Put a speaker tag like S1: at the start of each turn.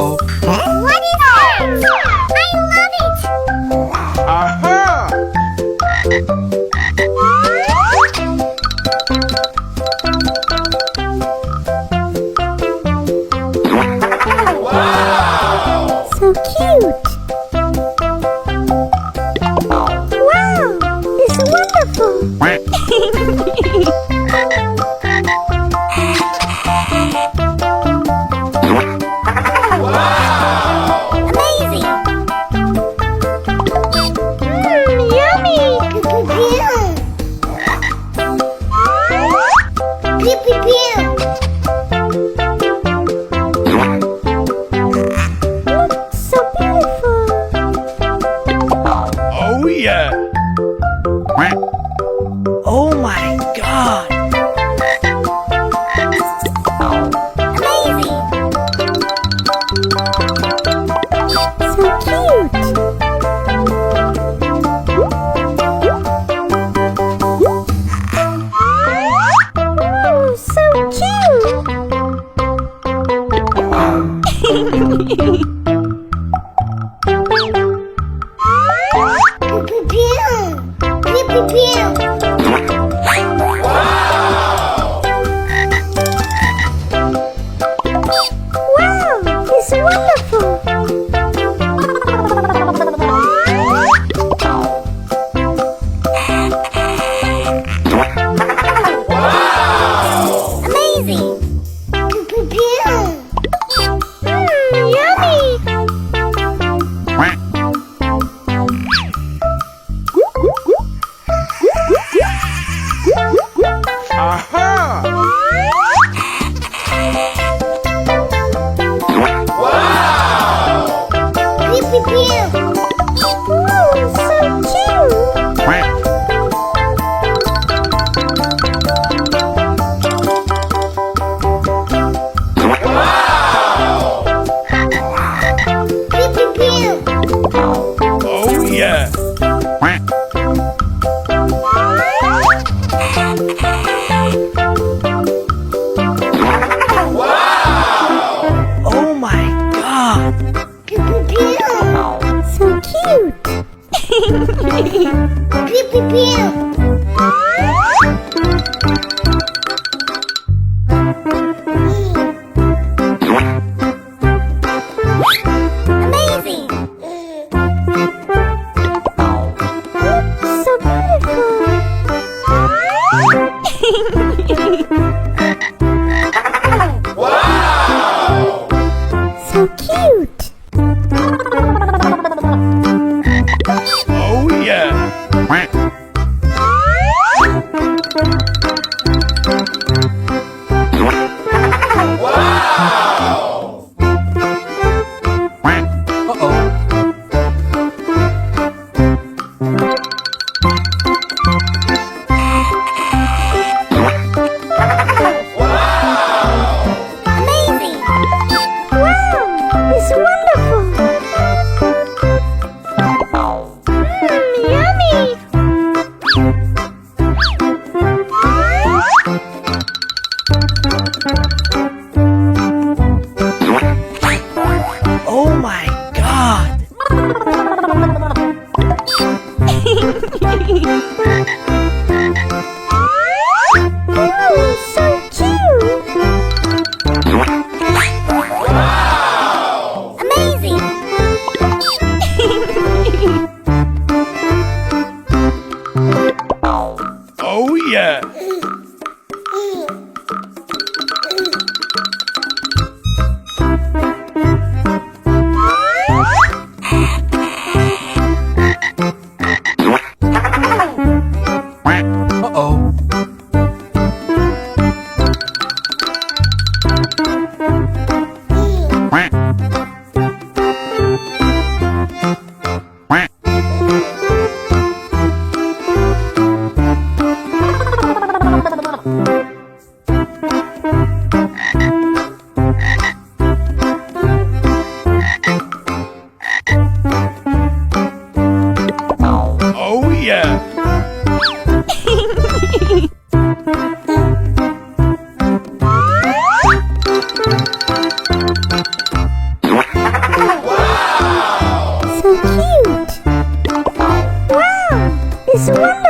S1: Uh-oh.
S2: What is that? I love it!
S1: Aha!
S2: So cute! Wow! It's wonderful! Amazing! Yummy! Pew pew pew! So beautiful!
S1: Oh, yeah. Oh, my God.
S2: Amazing! So cute! Oh, so cute! Pew pew pew! Wow, it's wonderful! Amazing! Yummy!
S1: Aha!
S2: Pew pew pew! Oh, so cute! Pew pew pew!
S1: Oh, yeah. Oh, my God.
S2: Pew pew pew! So cute! Pew pew pew! Amazing! So beautiful! So cute!
S1: Oh, yeah. Uh-oh.
S2: Amazing! Wow! It's wonderful! Yummy!
S1: Oh, my God.
S2: Oh, so cute! Amazing!
S1: Oh, yeah. Uh-oh.
S2: is one